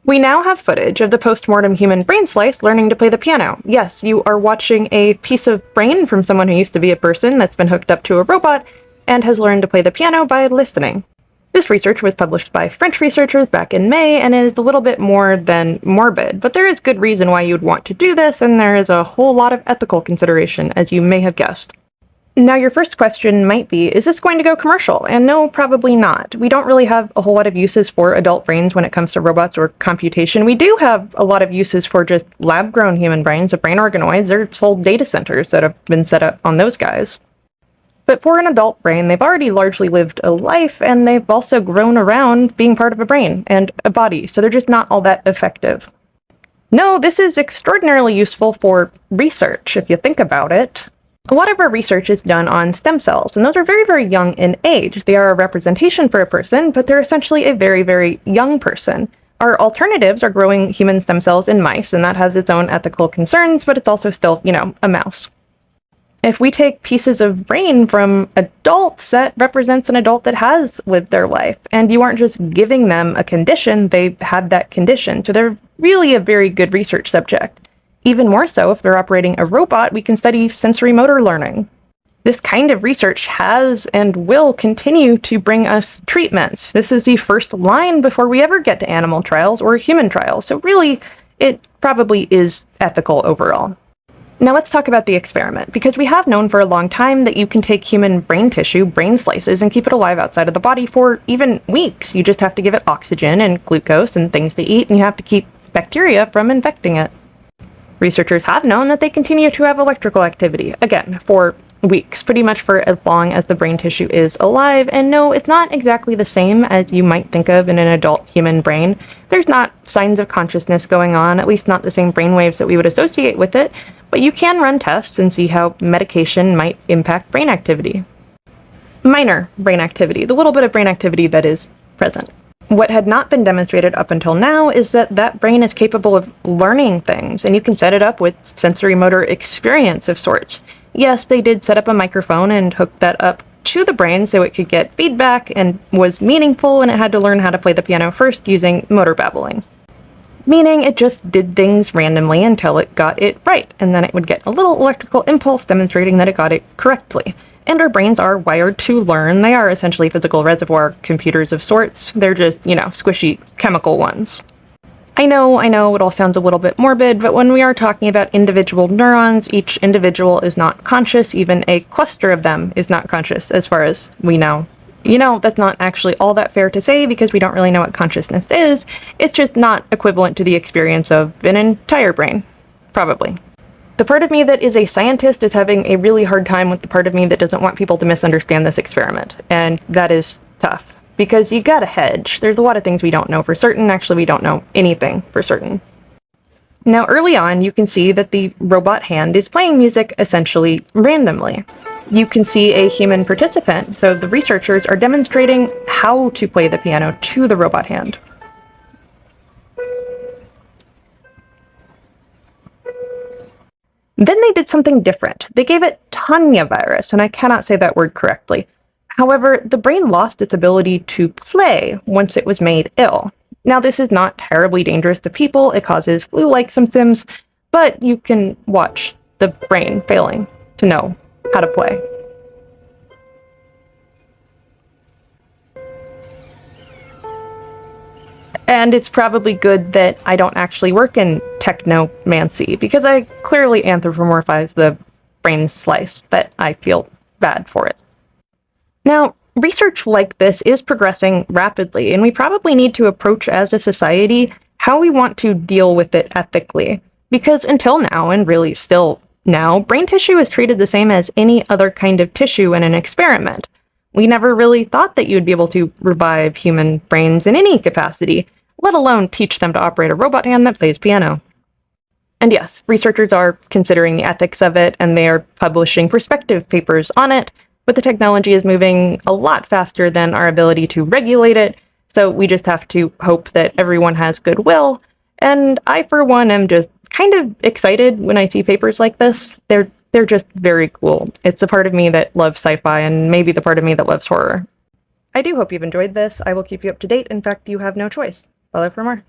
We now have footage of the postmortem human brain slice learning to play the piano. Yes, you are watching a piece of brain from someone who used to be a person that's been hooked up to a robot and has learned to play the piano by listening. This research was published by French researchers back in May and is a little bit more than morbid, but there is good reason why you'd want to do this, and there is a whole lot of ethical consideration, as you may have guessed. Now, your first question might be, is this going to go commercial? And no, probably not. We don't really have a whole lot of uses for adult brains when it comes to robots or computation. We do have a lot of uses for just lab-grown human brains, the brain organoids. There's whole data centers that have been set up on those guys. But for an adult brain, they've already largely lived a life, and they've also grown around being part of a brain and a body, so they're just not all that effective. No, this is extraordinarily useful for research, if you think about it. A lot of our research is done on stem cells, and those are very, very young in age. They are a representation for a person, but they're essentially a very, very young person. Our alternatives are growing human stem cells in mice, and that has its own ethical concerns, but it's also still, a mouse. If we take pieces of brain from adults, that represents an adult that has lived their life, and you aren't just giving them a condition, they've had that condition. So they're really a very good research subject. Even more so, if they're operating a robot, we can study sensory motor learning. This kind of research has and will continue to bring us treatments. This is the first line before we ever get to animal trials or human trials, so really, it probably is ethical overall. Now let's talk about the experiment, because we have known for a long time that you can take human brain tissue, brain slices, and keep it alive outside of the body for even weeks. You just have to give it oxygen and glucose and things to eat, and you have to keep bacteria from infecting it. Researchers have known that they continue to have electrical activity, again, for weeks, pretty much for as long as the brain tissue is alive, and no, it's not exactly the same as you might think of in an adult human brain. There's not signs of consciousness going on, at least not the same brainwaves that we would associate with it, but you can run tests and see how medication might impact brain activity. Minor brain activity, the little bit of brain activity that is present. What had not been demonstrated up until now is that that brain is capable of learning things, and you can set it up with sensory motor experience of sorts. Yes, they did set up a microphone and hook that up to the brain so it could get feedback and was meaningful, and it had to learn how to play the piano first using motor babbling. Meaning it just did things randomly until it got it right, and then it would get a little electrical impulse demonstrating that it got it correctly. And our brains are wired to learn. They are essentially physical reservoir computers of sorts. They're just, squishy chemical ones. I know, it all sounds a little bit morbid, but when we are talking about individual neurons, each individual is not conscious. Even a cluster of them is not conscious, as far as we know. That's not actually all that fair to say because we don't really know what consciousness is. It's just not equivalent to the experience of an entire brain. Probably. The part of me that is a scientist is having a really hard time with the part of me that doesn't want people to misunderstand this experiment. And that is tough. Because you gotta hedge. There's a lot of things we don't know for certain. Actually, we don't know anything for certain. Now, early on, you can see that the robot hand is playing music essentially randomly. You can see a human participant, so the researchers are demonstrating how to play the piano to the robot hand. Then they did something different. They gave it Tanya virus, and I cannot say that word correctly. However, the brain lost its ability to play once it was made ill. Now, this is not terribly dangerous to people. It causes flu-like symptoms, but you can watch the brain failing to know how to play. And it's probably good that I don't actually work in technomancy, because I clearly anthropomorphize the brain slice, but I feel bad for it. Now, research like this is progressing rapidly, and we probably need to approach as a society how we want to deal with it ethically. Because until now, and really still now, brain tissue is treated the same as any other kind of tissue in an experiment. We never really thought that you'd be able to revive human brains in any capacity, let alone teach them to operate a robot hand that plays piano. And yes, researchers are considering the ethics of it, and they are publishing prospective papers on it, but the technology is moving a lot faster than our ability to regulate it, so we just have to hope that everyone has goodwill, and I, for one, am just kind of excited when I see papers like this. They're just very cool. It's the part of me that loves sci-fi, and maybe the part of me that loves horror. I do hope you've enjoyed this. I will keep you up to date. In fact, you have no choice. Follow for more.